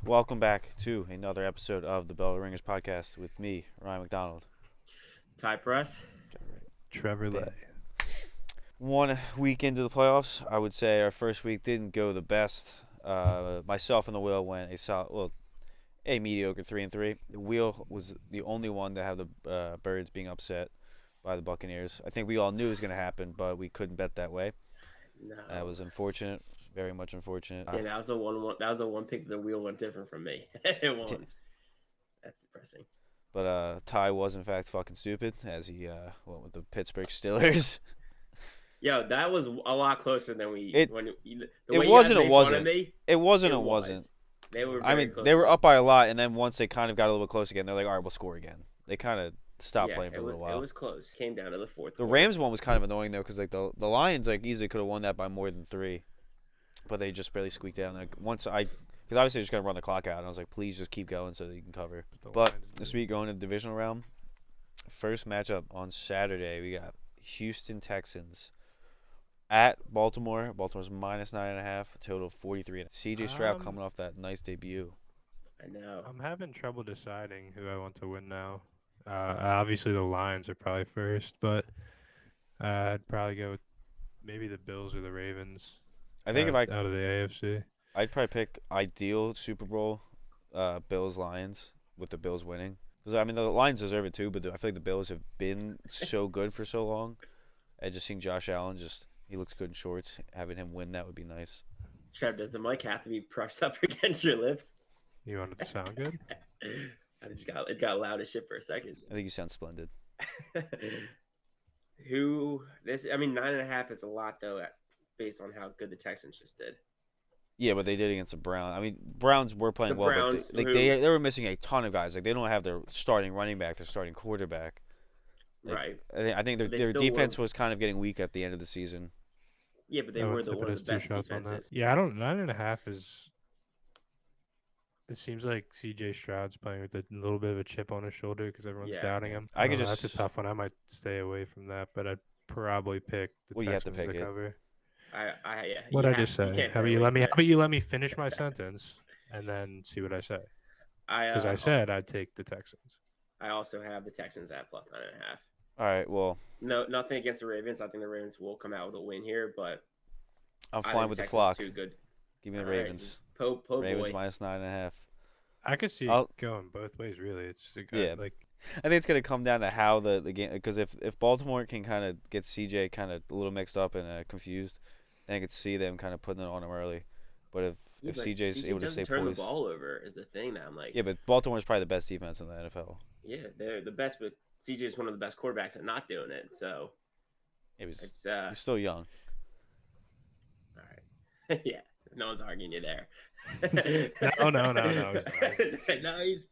Welcome back to another episode of the Bell Ringers podcast with me, Ryan McDonald. Tie press. Trevor Lay. Bam. 1 week into the playoffs, I would say our first week didn't go the best. Myself and the Wheel went a mediocre 3-3. The Wheel was the only one to have the Birds being upset by the Buccaneers. I think we all knew it was going to happen, but we couldn't bet that way. No. That was unfortunate, very much unfortunate. Yeah, that was the one. That was the one pick. The wheel went different from me. It won. That's depressing. But Ty was in fact fucking stupid as he went with the Pittsburgh Steelers. Yo, that was a lot closer than we. It the it way wasn't. You It guys made fun of wasn't. me, It wasn't. it It was. wasn't. They were. I Very mean, close they were to up by a lot, and then once they kind of got a little bit close again, they're like, all right, we'll score again. They kind of stopped Yeah, playing for a little while. It was close. Came down to the fourth. The quarter. Rams one was kind of annoying though, because like the Lions like easily could have won that by more than 3, but they just barely squeaked out. Like because obviously they're just gonna run the clock out, and I was like, please just keep going so that you can cover. But this week going to the divisional round, first matchup on Saturday, we got Houston Texans at Baltimore. Baltimore's -9.5, total of 43. CJ Stroud coming off that nice debut. I know. I'm having trouble deciding who I want to win now. Obviously, the Lions are probably first, but I'd probably go with maybe the Bills or the Ravens. I think out of the AFC. I'd probably pick ideal Super Bowl, Bills Lions with the Bills winning. Because I mean the Lions deserve it too, but I feel like the Bills have been so good for so long. And just seeing Josh Allen, he looks good in shorts. Having him win that would be nice. Trev, does the mic have to be pressed up against your lips? You want it to sound good? It got loud as shit for a second. I think you sound splendid. I mean, 9.5 is a lot though, based on how good the Texans just did. Yeah, but they did against the Browns. I mean, Browns were playing well, Browns, but they were missing a ton of guys. Like they don't have their starting running back, their starting quarterback. Like, Right. I think their defense was kind of getting weak at the end of the season. Yeah, but they were one of the best defenses. Yeah, I don't. 9.5 is. It seems like CJ Stroud's playing with a little bit of a chip on his shoulder because everyone's doubting him. That's a tough one. I might stay away from that, but I'd probably pick the Texans to cover. What I just say? How about you let me finish my sentence and then see what I say? Because I said I'd take the Texans. I also have the Texans at +9.5. All right, well. No, nothing against the Ravens. I think the Ravens will come out with a win here, but I'm fine with the clock. Too good. Give me the Ravens. Right. Ravens -9.5. I could see it going both ways, really. It's a good, I think it's gonna come down to how the game, because if Baltimore can kind of get CJ kind of a little mixed up and confused, then I could see them kind of putting it on him early. But if CJ's able to stay turn poised, the ball over is the thing that I'm like. Yeah, but Baltimore's probably the best defense in the NFL. Yeah, they're the best, but CJ's one of the best quarterbacks at not doing it. So he's still young. All right. Yeah, no one's arguing you there. No. He's not. No, he's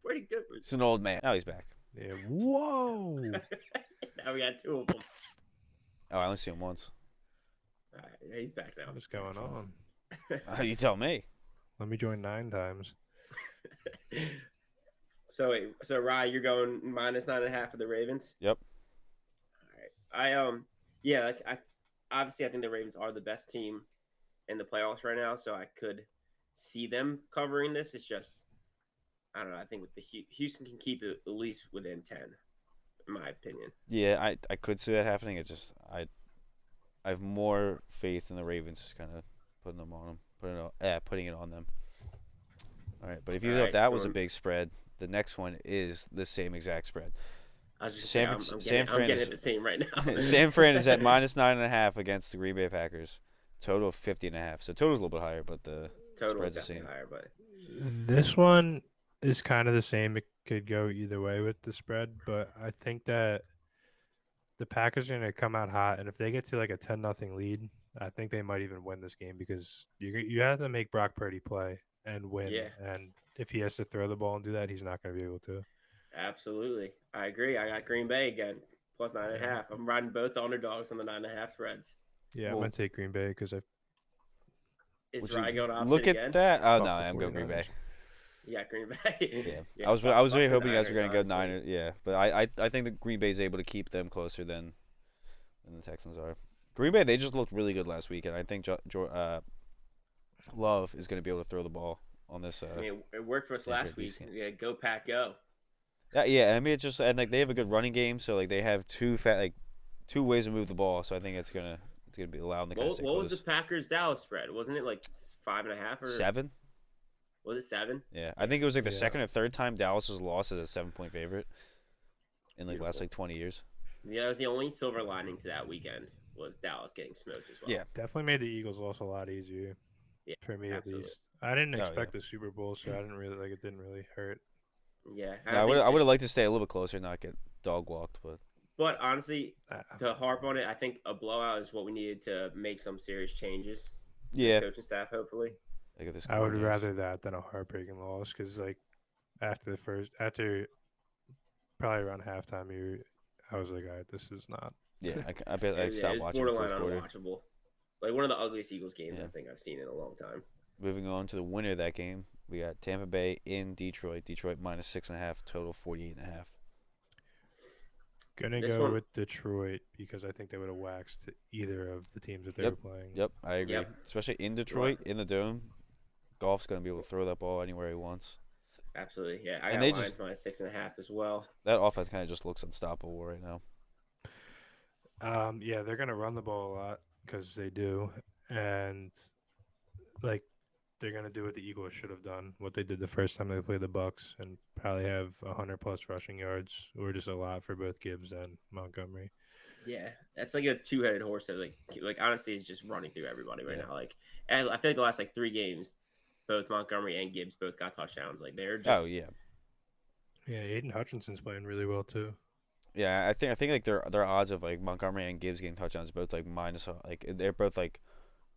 pretty good. He's an old man. Now he's back. Yeah. Whoa. Now we got 2 of them. Oh, I only see him once. All right, he's back now. What's going on? You tell me. Let me join 9 times. So Rye, you're going -9.5 for the Ravens. Yep. All right. I obviously I think the Ravens are the best team in the playoffs right now, so I could see them covering this. It's just I don't know. I think with the Houston can keep it at least within 10, in my opinion. Yeah, I could see that happening. It just I have more faith in the Ravens kind of putting it on them. All right, but if you thought that was a big spread, the next one is the same exact spread. I was just saying, I'm getting the same right now. San Fran is at -9.5 against the Green Bay Packers. Total of 50.5. So total's a little bit higher, but the spread's the same. Higher, but this one is kind of the same. It could go either way with the spread, but I think that the Packers are going to come out hot, and if they get to like a 10-0 lead, I think they might even win this game because you have to make Brock Purdy play and win. Yeah. And if he has to throw the ball and do that, he's not going to be able to. Absolutely. I agree. I got Green Bay again, +9.5. I'm riding both the underdogs on the 9.5 spreads. Yeah, I'm going to take Green Bay because Is Rye going opposite look again? at that. Oh, no, I'm going Green Bay. Yeah, Green Bay. Yeah. I was really hoping you guys were going to go Niners. Yeah, but I think that Green Bay is able to keep them closer than the Texans are. Green Bay, they just looked really good last week, and I think Love is going to be able to throw the ball on this. I mean, it worked for us Tampa last Bay week. game. Yeah, go Pack, go. Yeah, I mean it's just and like they have a good running game, so like they have two ways to move the ball. So I think it's gonna be allowed to kind of stay What was the close. Packers Dallas spread? Wasn't it like 5.5 or 7. was it 7? Yeah, I think it was like the Yeah. second or third time Dallas was lost as a 7-point favorite in like the last Beautiful. like 20 years. Yeah, that was the only silver lining to that weekend was Dallas getting smoked as well. Yeah. Definitely made the Eagles loss a lot easier. Yeah, For me absolutely. at least. I didn't Oh, expect yeah. the Super Bowl, so I didn't really like it. Didn't really hurt. Yeah, I would have liked to stay a little bit closer, not get dog walked, but But honestly, Uh, to harp on it, I think a blowout is what we needed to make some serious changes. yeah. The coaching staff, hopefully. Like this I would games. rather that than a heartbreaking loss because like after probably around halftime, I was like, all right, this is not. Yeah, I bet I Yeah, stopped it's watching the borderline fourth quarter. unwatchable. Like one of the ugliest Eagles games Yeah. I think I've seen in a long time. Moving on to the winner of that game, we got Tampa Bay in Detroit. Detroit minus 6.5, total 48.5. Gonna This go one- with Detroit because I think they would have waxed either of the teams that they Yep. were playing. Yep, I agree. Yep. Especially in Detroit, in the dome, Goff's gonna be able to throw that ball anywhere he wants. Absolutely, yeah. I And got they Lions just- minus 6.5 as well. That offense kind of just looks unstoppable right now. Yeah, they're gonna run the ball a lot because they do, and like they're gonna do what the Eagles should have done, what they did the first time they played the Bucks, and probably have 100+ rushing yards, or just a lot for both Gibbs and Montgomery. Yeah, that's like a two-headed horse that like honestly is just running through everybody right Yeah. now. Like, and I feel like the last like 3 games, both Montgomery and Gibbs both got touchdowns. Like they're just Oh yeah, Yeah, Aiden Hutchinson's playing really well too. yeah. I think like their odds of like Montgomery and Gibbs getting touchdowns both like minus like they're both like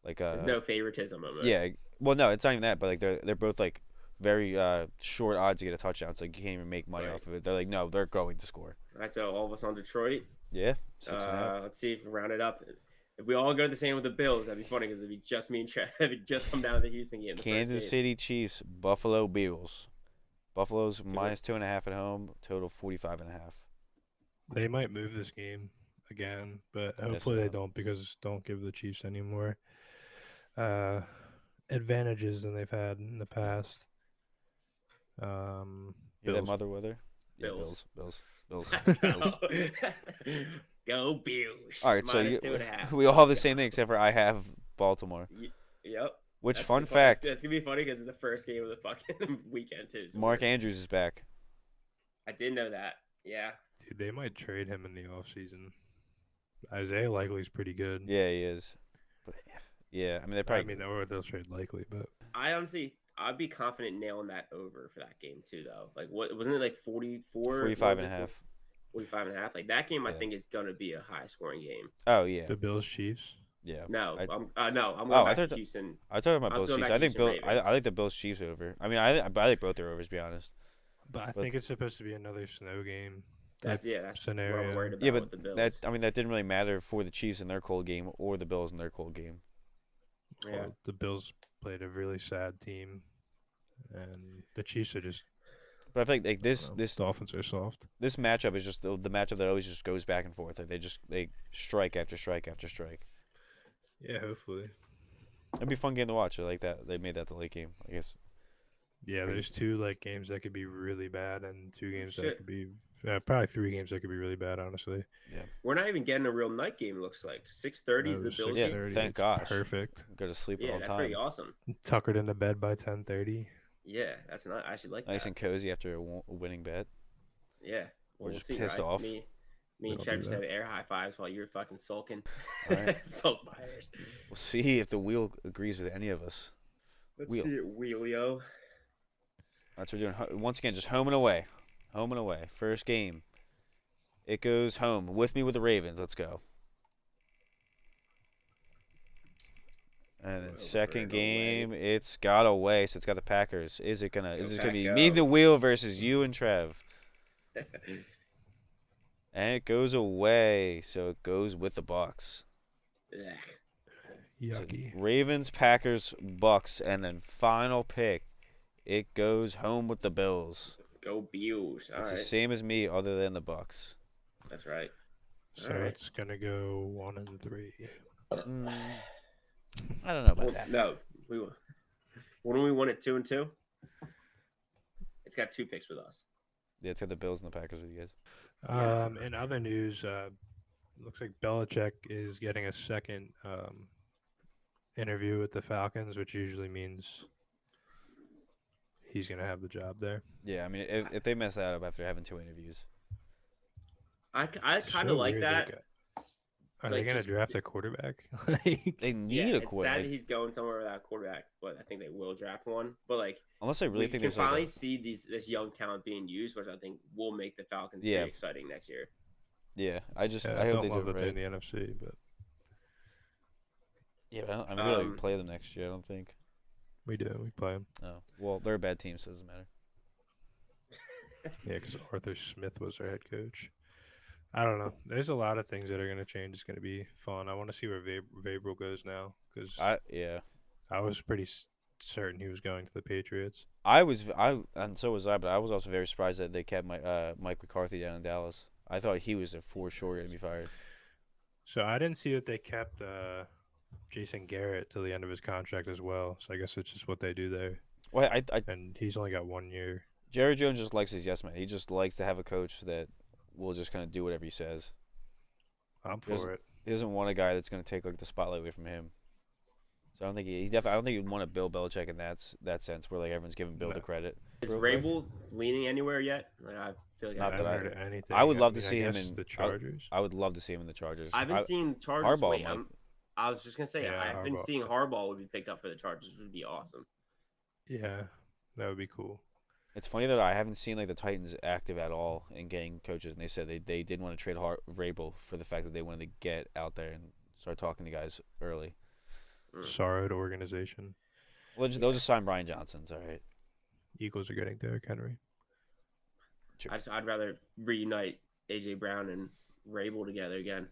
there's no favoritism almost. yeah. Well, no, it's not even that, but like they're both like very short odds to get a touchdown. So like you can't even make money Right. off of it. They're like no, they're going to score. All right, so all of us on Detroit. Yeah, 6.5. Let's see if we round it up. If we all go the same with the Bills, that'd be funny because it'd be just me and Trev. It'd just come down to the Houston game. Kansas City Chiefs, Buffalo Bills. Buffalo's minus 2.5 at home, total 45.5. They might move this game again, but hopefully they don't because don't give the Chiefs any more advantages than they've had in the past. Yeah, that Bills. mother weather. Yeah, Bills. Bills. Let's go. Go Bills. All right, so Minus 2.5. we all have the Let's same go. thing except for I have Baltimore. Yep. Which That's fun gonna be fact? That's gonna be funny because it's the first game of the fucking weekend too. So Mark Andrews is back. I did know that. Yeah. Dude, they might trade him in the offseason. Isaiah Likely's pretty good. Yeah, he is. But yeah, I mean they probably. or they'll trade Likely, but I honestly, I'd be confident nailing that over for that game too, though. Like, what wasn't it like 44? 45.5. 45.5. Like that game, I Yeah. think is gonna be a high scoring game. Oh yeah, the Bills Chiefs. yeah. No, I- I'm going I back thought to Houston. I talking about I'm Bills still Chiefs. back I think Houston Ravens. I like the Bills Chiefs over. I mean, I like both their overs to be honest. But I think it's supposed to be another snow game. That's type that's scenario. what I'm worried about Yeah, with but the Bills. that didn't really matter for the Chiefs in their cold game or the Bills in their cold game. Yeah. Well, the Bills played a really sad team, and the Chiefs are just. But I think like this Dolphins are soft. this matchup is just the matchup that always just goes back and forth. Like they strike after strike after strike. Yeah, hopefully. It'd be a fun game to watch. I like that they made that the late game. I guess. Yeah, there's 2 like games that could be really bad, and 2 games that Shit. could be probably 3 games that could be really bad. Honestly, We're not even getting a real night game. It looks like 6:30 is the Bills Yeah, game. thank gosh. Perfect. Go to sleep Yeah, all the that's time. pretty awesome. Tuckered into bed by 10:30. Yeah, that's not. I should like Nice that. and cozy after a winning bet. Yeah, Or we'll just see. pissed Right? off. Me and Don't Chad do just that. had air high fives while you were fucking sulking. Alright. Sulk buyers. We'll see if the wheel agrees with any of us. Let's Wheel. see it, Wheelio. That's what we're doing. Once again, just home and away. Home and away. First game. It goes home. With me with the Ravens. Let's go. And then Over second and away. game, it's got away, so it's got the Packers. Is it gonna be Pack, me go. the wheel versus you and Trev? And it goes away, so it goes with the Bucks. Ugh. So Yucky. Ravens, Packers, Bucks, and then final pick. It goes home with the Bills. Go Bills. All It's right. the same as me, other than the Bucks. That's right. So Alright. it's gonna go 1 and 3. Mm, I don't know about Well, that. no, we won. When we won it 2-2. It's got 2 picks with us. Yeah, it's got the Bills and the Packers with you guys. In other news, looks like Belichick is getting a second interview with the Falcons, which usually means he's going to have the job there. Yeah, I mean, if they mess that up after having 2 interviews. I kind of like that. Are they going to draft a quarterback? They need a quarterback. It's sad that he's going somewhere without a quarterback, but I think they will draft one. But like, unless I really think you can finally see this young talent being used, which I think will make the Falcons very exciting next year. Yeah, I hope don't they love do that right. In the NFC, but yeah, I'm gonna play them next year. I don't think we do. We play them. Oh well, they're a bad team, so it doesn't matter. Yeah, because Arthur Smith was our head coach. I don't know. There's a lot of things that are going to change. It's going to be fun. I want to see where Vrabel goes now because I was pretty certain he was going to the Patriots. And so was I, but I was also very surprised that they kept Mike McCarthy down in Dallas. I thought he was for sure going to be fired. So I didn't see that they kept Jason Garrett till the end of his contract as well. So I guess it's just what they do there. Well, and he's only got 1 year. Jerry Jones just likes his yes man. He just likes to have a coach that will just kind of do whatever he says. I'm for it. He doesn't want a guy that's going to take like the spotlight away from him. So I don't think I don't think he'd want to Bill Belichick in that sense where like everyone's giving Bill the credit. Is Vrabel leaning anywhere yet? Like I feel like I haven't heard anything. I would love to see him in the Chargers. I would love to see him in the Chargers. I haven't seen Chargers. Harbaugh. I was just gonna say I've been seeing Harbaugh would be picked up for the Chargers, which would be awesome. Yeah, that would be cool. It's funny that I haven't seen like the Titans active at all in getting coaches, and they said they did want to trade Vrabel for the fact that they wanted to get out there and start talking to guys early. Sorrowed organization. Well, they'll just sign Brian Johnson's, all right. Eagles are getting Derrick Henry. I'd rather reunite AJ Brown and Vrabel together again.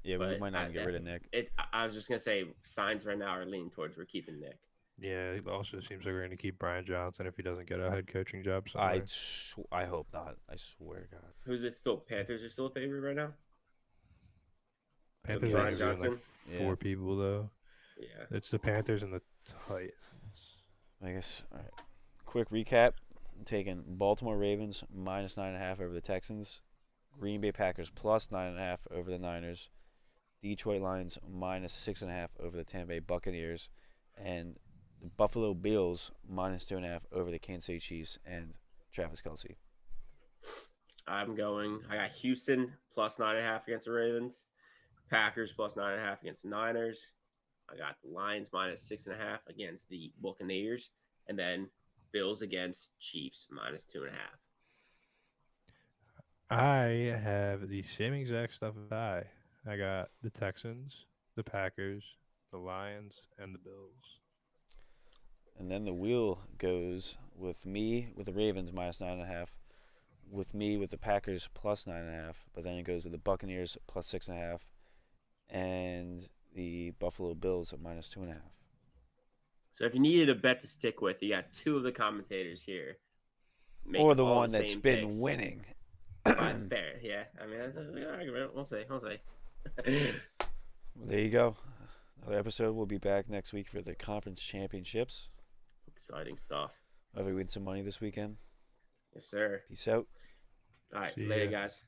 Yeah, but we might not even get rid of Nick. I was just gonna say signs right now are leaning towards we're keeping Nick. Yeah, it also seems like we're going to keep Brian Johnson if he doesn't get a head coaching job somewhere. I hope not. I swear to God. Who's it still? Panthers are still a favorite right now? Panthers are like 4 people, though. Yeah. It's the Panthers and the Titans. I guess. All right. Quick recap. I'm taking Baltimore Ravens -9.5 over the Texans. Green Bay Packers +9.5 over the Niners. Detroit Lions -6.5 over the Tampa Bay Buccaneers. And the Buffalo Bills -2.5 over the Kansas City Chiefs and Travis Kelce. I got Houston +9.5 against the Ravens. Packers +9.5 against the Niners. I got the Lions -6.5 against the Buccaneers. And then Bills against Chiefs -2.5. I have the same exact stuff as I got the Texans, the Packers, the Lions, and the Bills. And then the wheel goes with me with the Ravens -9.5, with me with the Packers +9.5, but then it goes with the Buccaneers +6.5, and the Buffalo Bills at -2.5. So if you needed a bet to stick with, you got 2 of the commentators here. Or the one that's been winning. Fair, yeah. I mean, that's an argument. We'll see. Well, there you go. Another episode. We'll be back next week for the conference championships. Exciting stuff. Hope we win some money this weekend. Yes, sir. Peace out. All right, later, guys.